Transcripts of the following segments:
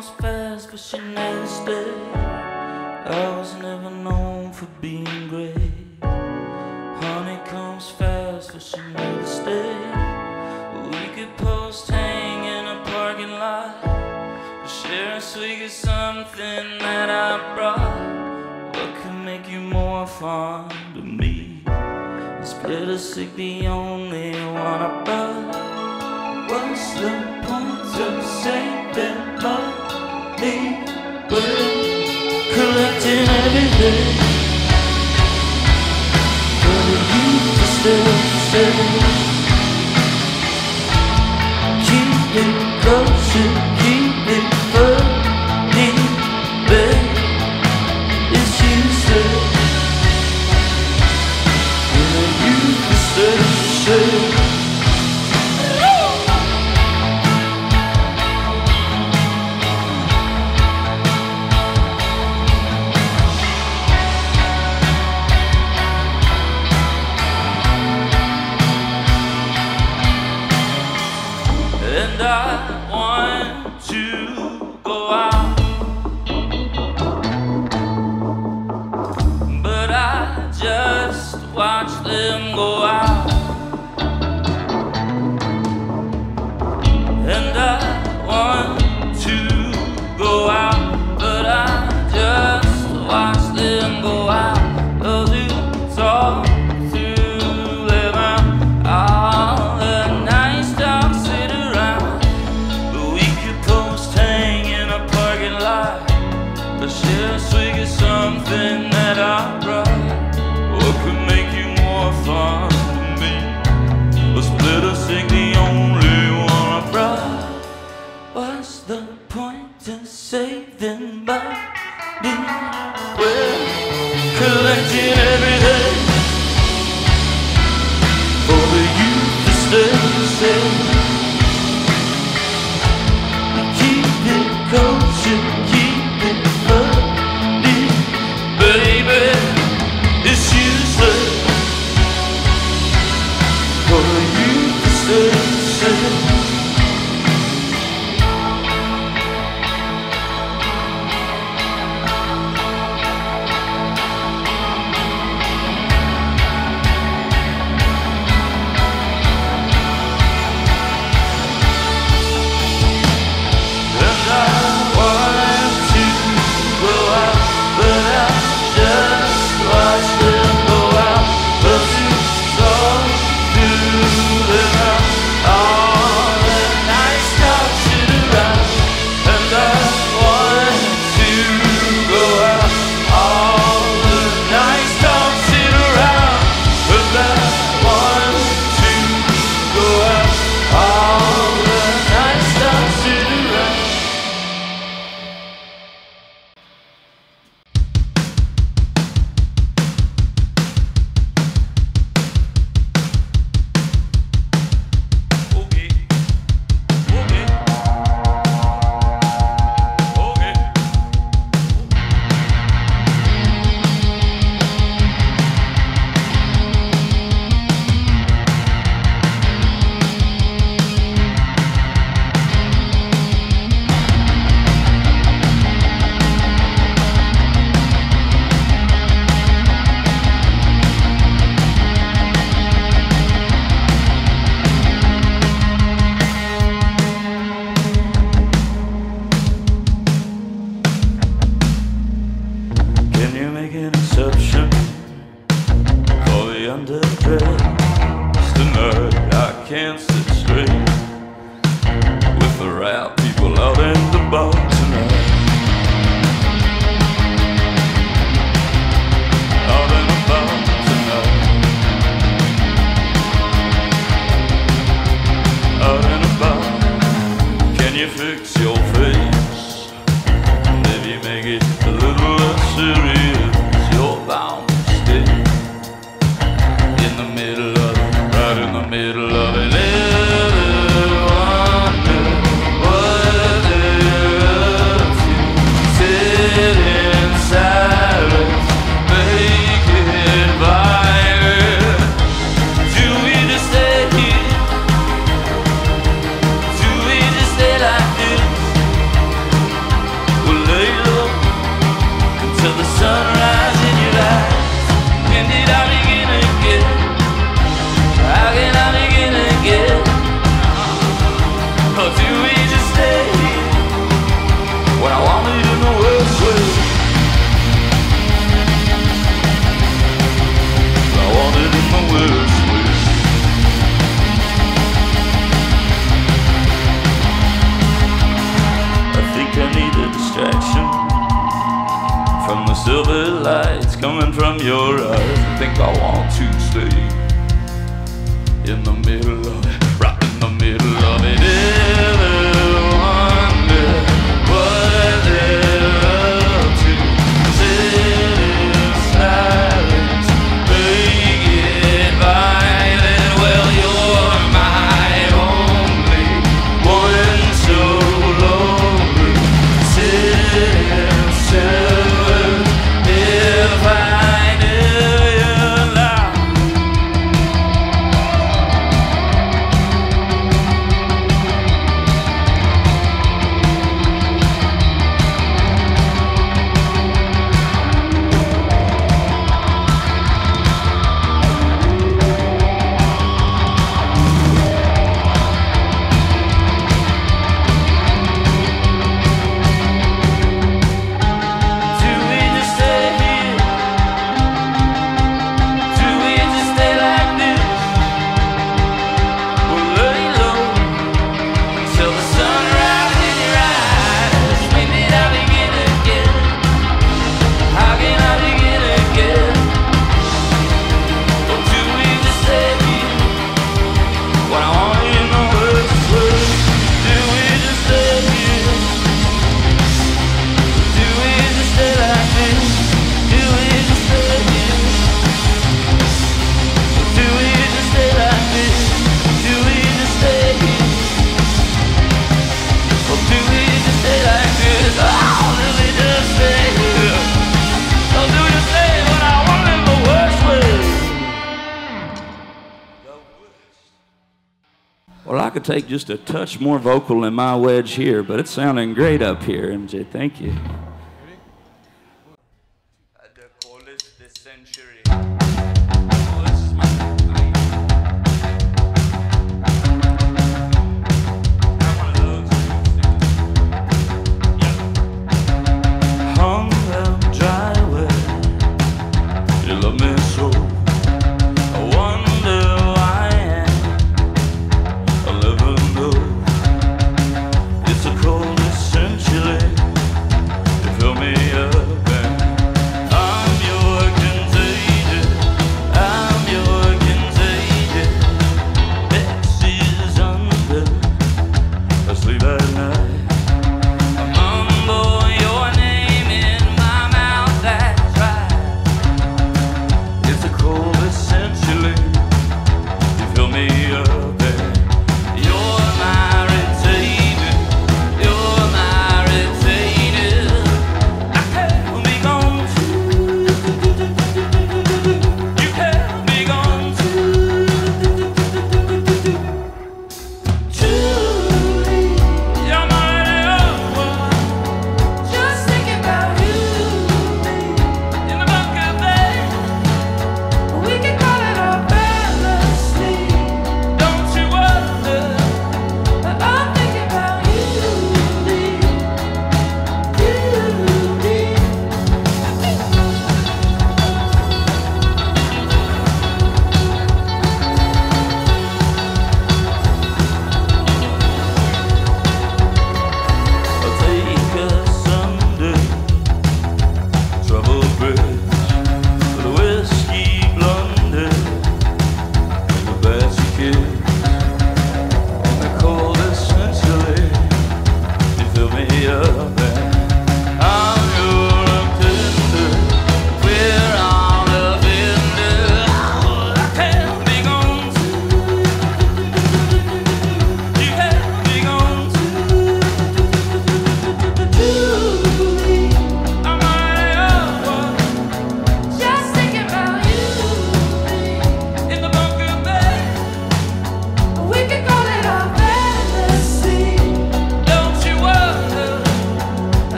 comes fast, but she never stays. I was never known for being great. Honey comes fast, but she never stays. We could post hang in a parking lot, share a swig of something that I brought. What could make you more fond of me? Split a sick, the only one I brought. What's the point of saving money? We're collecting everything for the youth to still say. Keep it closer, keep it funny, babe. It's you say for the youth to still say. And I want to go out, but I just watch them go out. And I want to go out, but I just watch them go out. Those who talk through their mouth, all the nice talk sit around. But we could post hang in a parking lot, or share a swig of something that I brought. What could make you more fond of me? A split a cig, the only one I brought. What's the point in saving money? We're collecting everything for the youth to stay safe. Keep it kosher, keep it funny, baby. It's useless for the youth to stay safe. Middle of it, everyone knew what lights coming from your eyes. I think I want to stay in the middle of it, right in the middle of it. Ever wonder what they're up to? Sit in silence, make it violent. Well, you're my only one, so lonely. Sit in silence if I knew your love. Do we just stay here? Do we just stay like this? Or lay low till the sun rises in your eyes? When did I begin again? How can I begin again? Or do we just stay here? What I want you to know is true. Do we just stay here? Do we just stay like this? Do we just stay here? Do we just stay like this? Do we just stay here? Or do we just stay like this? Oh, do we just stay here? Or do we just stay when I want it the worst way? Well, I could take just a touch more vocal in my wedge here, but it's sounding great up here, MJ. Thank you. The coldest century. Oh, this is my one of those. Yeah. Hung them dry where you love me so. I wonder why I'll never know. It's the coldest century. You fill me up and I'm your contagion. I'm your contagion.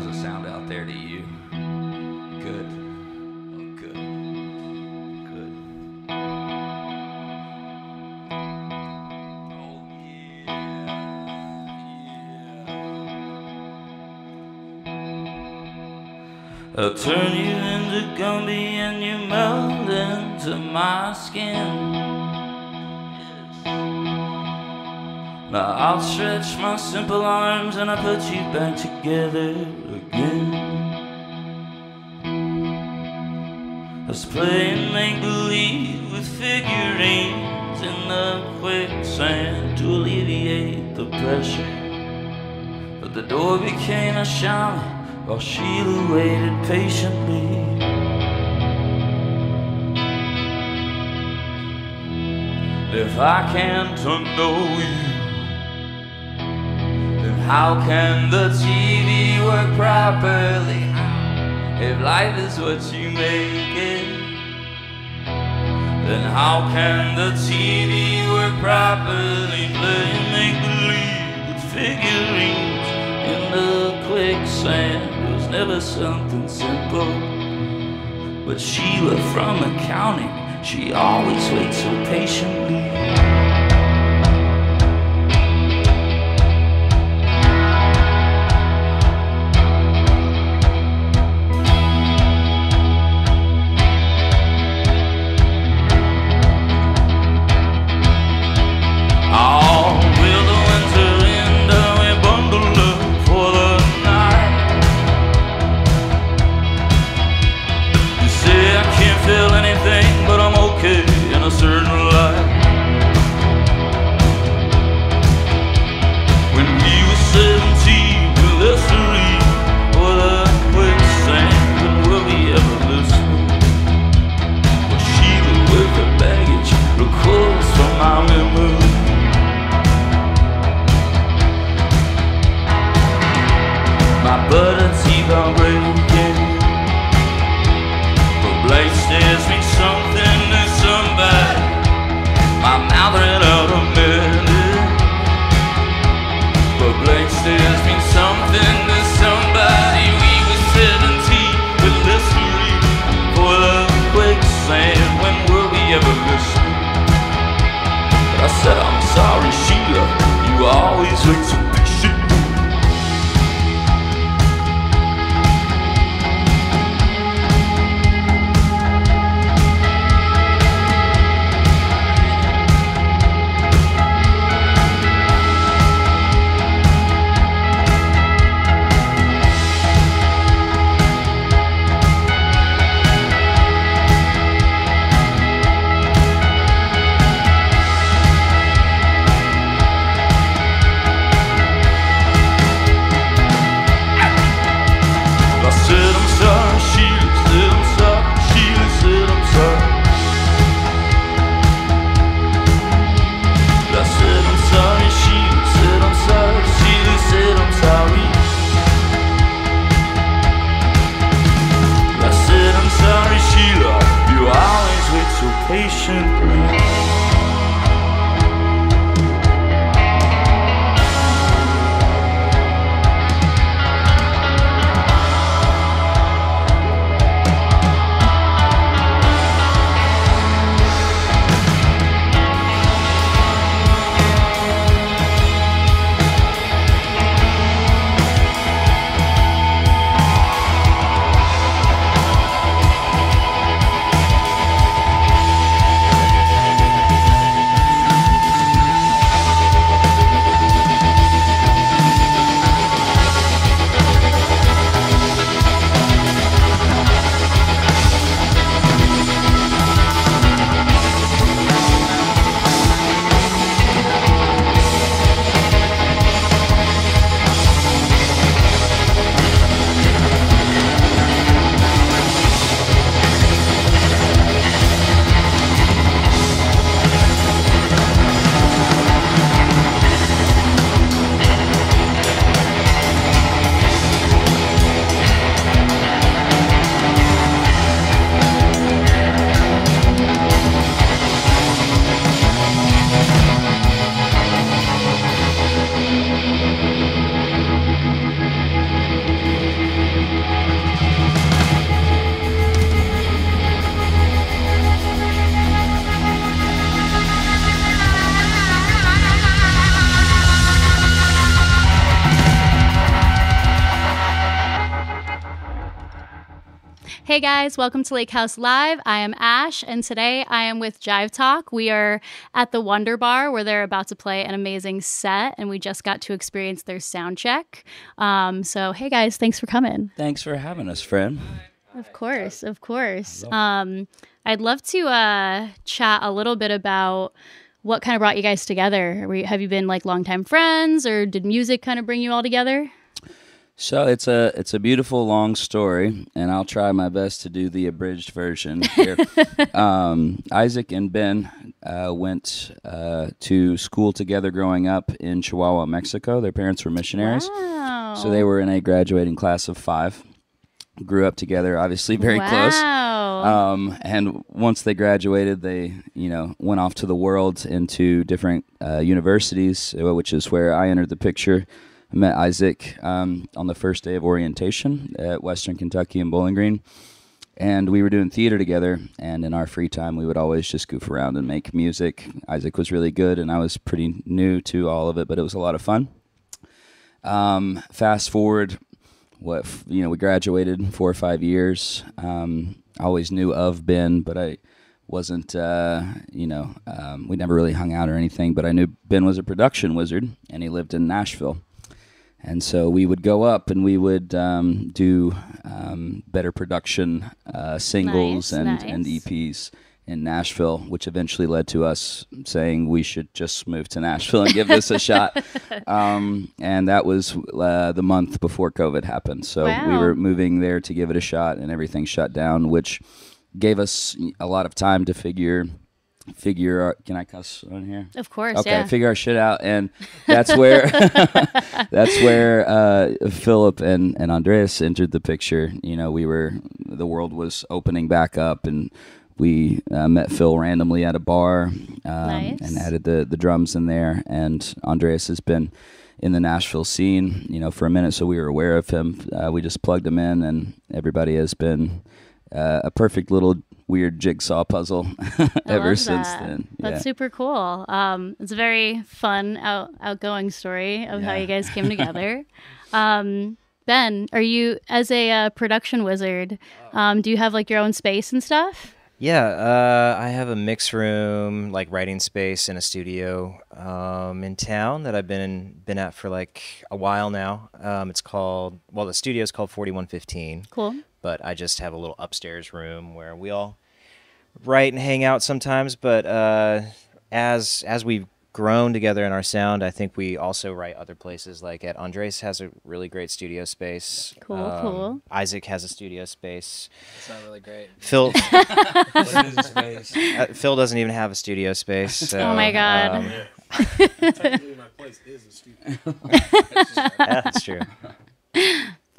How's it sound out there to you? Good. Oh, good. Good. Oh, yeah. Yeah. I'll turn you into Gumby and you melt into my skin. Now I'll stretch my simple arms and I put you back together again. I was playing make-believe with figurines in the quicksand to alleviate the pressure. But the door became a shower while Sheila waited patiently. If I can't unknow you, how can the TV work properly? If life is what you make it, then how can the TV work properly? Playing make-believe with figurines in the quicksand. It was never something simple. But Sheila from accounting, she always waits so patiently. Hey guys, welcome to Lake House Live. I am Ash, and today I am with Jive Talk. We are at the Wonder Bar where they're about to play an amazing set, and we just got to experience their sound check. So hey guys, thanks for coming. Thanks for having us, friend. Of course, of course. I'd love to chat a little bit about what kind of brought you guys together. Have you been like longtime friends, or did music kind of bring you all together? So it's a beautiful long story, and I'll try my best to do the abridged version here. Isaac and Ben went to school together growing up in Chihuahua, Mexico. Their parents were missionaries. Wow. So they were in a graduating class of 5. Grew up together, obviously very close. And once they graduated, they went off to the world into different universities, which is where I entered the picture. I met Isaac on the first day of orientation at Western Kentucky in Bowling Green, and we were doing theater together, and in our free time we would always just goof around and make music. Isaac was really good, and I was pretty new to all of it, but it was a lot of fun. Fast forward, we graduated 4 or 5 years. I always knew of Ben, but I wasn't, we never really hung out or anything, but I knew Ben was a production wizard, and he lived in Nashville. And so we would go up and we would do better production singles and EPs in Nashville, which eventually led to us saying we should just move to Nashville and give this a shot. And that was the month before COVID happened. So we were moving there to give it a shot, and everything shut down, which gave us a lot of time to figure our, can I cuss on here? Of course, okay, yeah. Figure our shit out, and that's where Philip and Andreas entered the picture. The world was opening back up, and we met Phil randomly at a bar and added the drums in there. And Andreas has been in the Nashville scene, for a minute, so we were aware of him. We just plugged him in, and everybody has been a perfect little weird jigsaw puzzle ever since then. That's super cool. It's a very fun, outgoing story of how you guys came together. Ben, are you, as a production wizard, do you have like your own space and stuff? Yeah, I have a mix room, like writing space in a studio in town that I've been at for like a while now. The studio is called 4115. Cool. But I just have a little upstairs room where we all write and hang out sometimes. But as we've grown together in our sound, I think we also write other places. Like at Andres has a really great studio space. Cool. Isaac has a studio space. It's not really great. Phil, What is a space? Phil doesn't even have a studio space. So, Oh my God. Technically, my place is a studio. Yeah, that's true.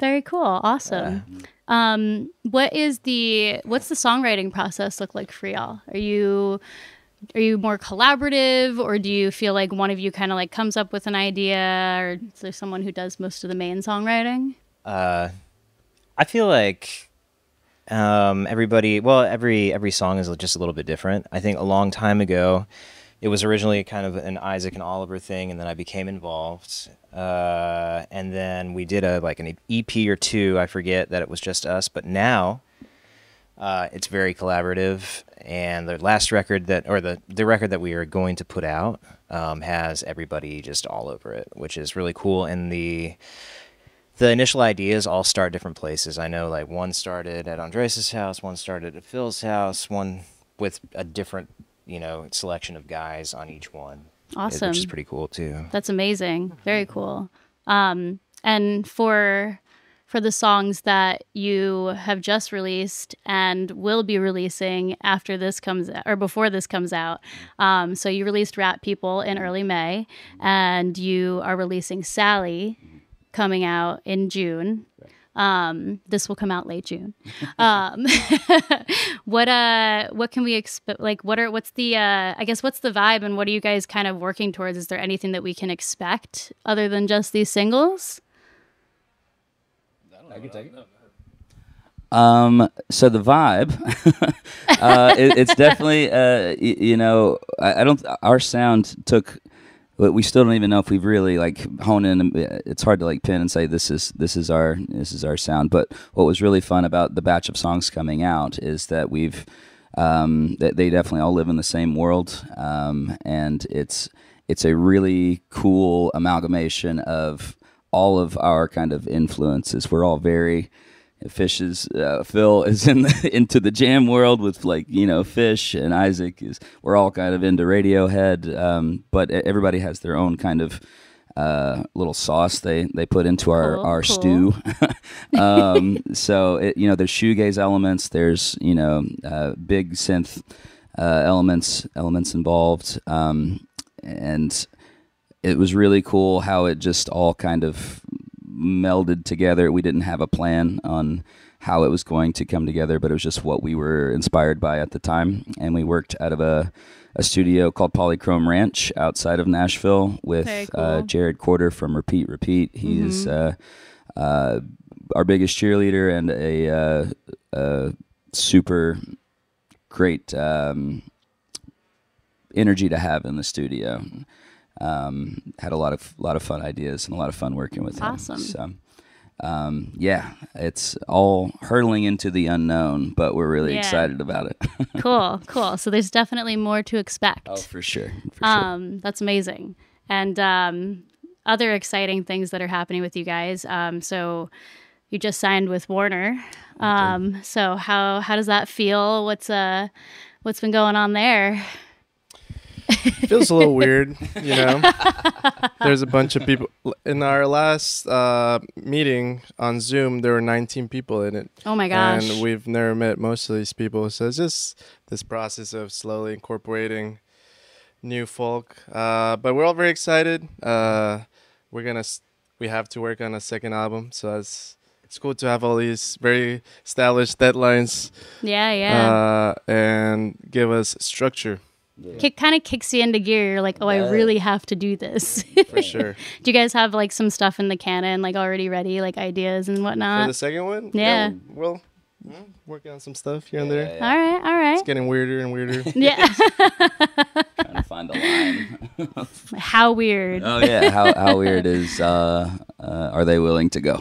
Very cool. Awesome. What's the songwriting process look like for y'all? Are you more collaborative, or do you feel like one of you kind of like comes up with an idea, or is there someone who does most of the main songwriting? I feel like every song is just a little bit different. I think a long time ago, it was originally kind of an Isaac and Oliver thing, and then I became involved. And then we did an EP or 2. I forget that it was just us, but now it's very collaborative. And the last record the record that we are going to put out has everybody just all over it, which is really cool. And the initial ideas all start different places. I know like one started at Andres' house, one started at Phil's house, one with a different selection of guys on each one. Awesome. Which is pretty cool too. That's amazing. Very cool. And for the songs that you have just released and will be releasing after this comes out, or before this comes out. So you released Rat People in early May, and you are releasing Sally coming out in June. This will come out late June. What can we expect? Like, what's the vibe, and what are you guys kind of working towards? Is there anything that we can expect other than just these singles? I can take it. So the vibe, it's definitely, I don't. Our sound took but we still don't even know if we've really like honed in. It's hard to like pin and say this is our sound. But what was really fun about the batch of songs coming out is that we've that they definitely all live in the same world, and it's a really cool amalgamation of all of our kind of influences. We're all very Phil is into the jam world with like, you know, Fish, and Isaac we're all kind of into Radiohead, but everybody has their own kind of little sauce they put into our Cool. stew. So you know, there's shoegaze elements, there's, you know, big synth elements involved, and it was really cool how it just all kind of melded together. We didn't have a plan on how it was going to come together, but it was just what we were inspired by at the time. And we worked out of a studio called Polychrome Ranch outside of Nashville with Very cool. Jared Corder from Repeat. He's our biggest cheerleader and a super great energy to have in the studio. Had a lot of fun ideas and a lot of fun working with him. Awesome. So, yeah, it's all hurtling into the unknown, but we're really Yeah. excited about it. Cool. So there's definitely more to expect. Oh, for sure. For sure. That's amazing. And other exciting things that are happening with you guys. So you just signed with Warner. So how does that feel? What's been going on there? Feels a little weird, you know. There's a bunch of people in our last meeting on Zoom. There were 19 people in it. Oh my gosh. And we've never met most of these people, so it's just this process of slowly incorporating new folk. But we're all very excited. We have to work on a second album, so it's cool to have all these very established deadlines. Yeah. And give us structure. Kind of kicks you into gear. You're like, oh, I really have to do this. For sure. Do you guys have like some stuff in the canon, like already ready, like ideas and For whatnot? the second one? Yeah. Well, working on some stuff here and there. All right. It's getting weirder and weirder. Yeah. Trying to find the line. How weird. Oh yeah, how weird is are they willing to go?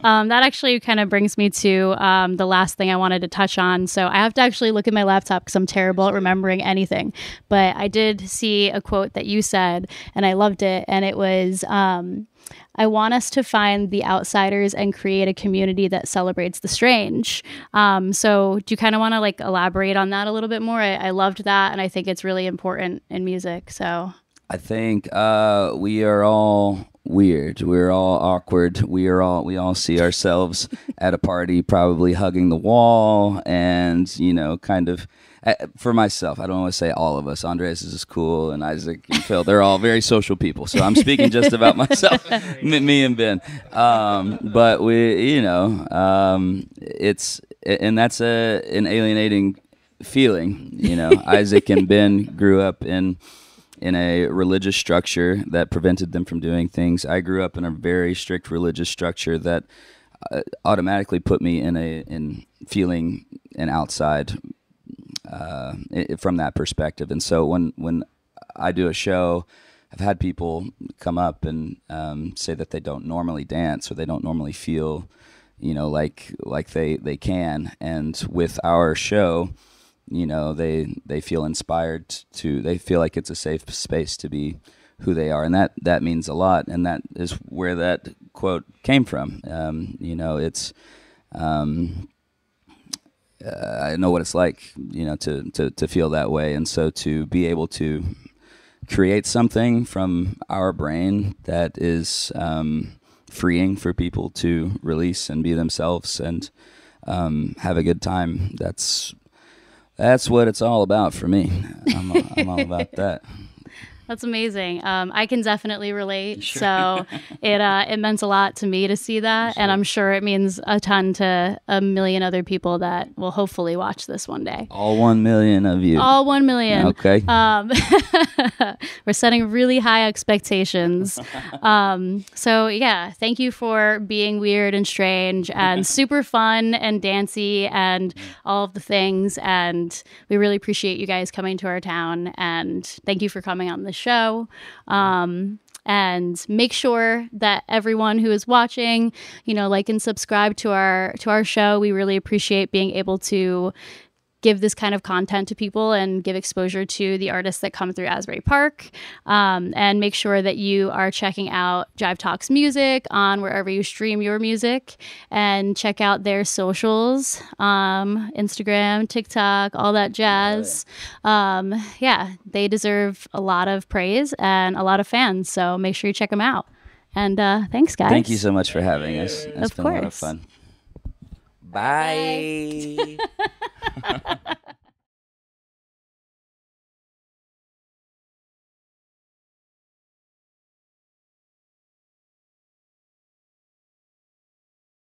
That actually kind of brings me to the last thing I wanted to touch on. So I have to actually look at my laptop because I'm terrible at remembering anything. But I did see a quote that you said, and I loved it. And it was, I want us to find the outsiders and create a community that celebrates the strange. So do you kind of want to like elaborate on that a little bit more? I loved that, and I think it's really important in music. So I think we are all weird. We're all awkward. We all see ourselves at a party, probably hugging the wall, and you know, kind of. For myself, I don't want to say all of us. Andres is cool, and Isaac and Phil. They're all very social people. So I'm speaking just about myself, me and Ben. But we, you know, that's an alienating feeling. You know, Isaac and Ben grew up in a religious structure that prevented them from doing things. I grew up in a very strict religious structure that automatically put me in feeling an outside. From that perspective. And so when I do a show, I've had people come up and say that they don't normally dance or they don't normally feel, you know, like they can. And with our show, you know, they feel inspired they feel like it's a safe space to be who they are. And that means a lot. And that is where that quote came from. You know, it's... I know what it's like, you know, to feel that way. And so to be able to create something from our brain that is freeing for people to release and be themselves and have a good time, that's what it's all about for me. I'm all about that. that's amazing. I can definitely relate. Sure. So it meant a lot to me to see that. Sure. And I'm sure it means a ton to a million other people that will hopefully watch this one day. All 1 million of you. All 1 million. Okay. We're setting really high expectations. So yeah, thank you for being weird and strange and super fun and dancey and all of the things. And we really appreciate you guys coming to our town. And thank you for coming on the show. And make sure that everyone who is watching, like and subscribe to our show. We really appreciate being able to give this kind of content to people and give exposure to the artists that come through Asbury Park. And make sure that you are checking out Jive Talk's music on wherever you stream your music, and check out their socials, Instagram, TikTok, all that jazz. They deserve a lot of praise and a lot of fans. So make sure you check them out. And thanks, guys. Thank you so much for having us. It's Of been a lot of course. fun. Bye.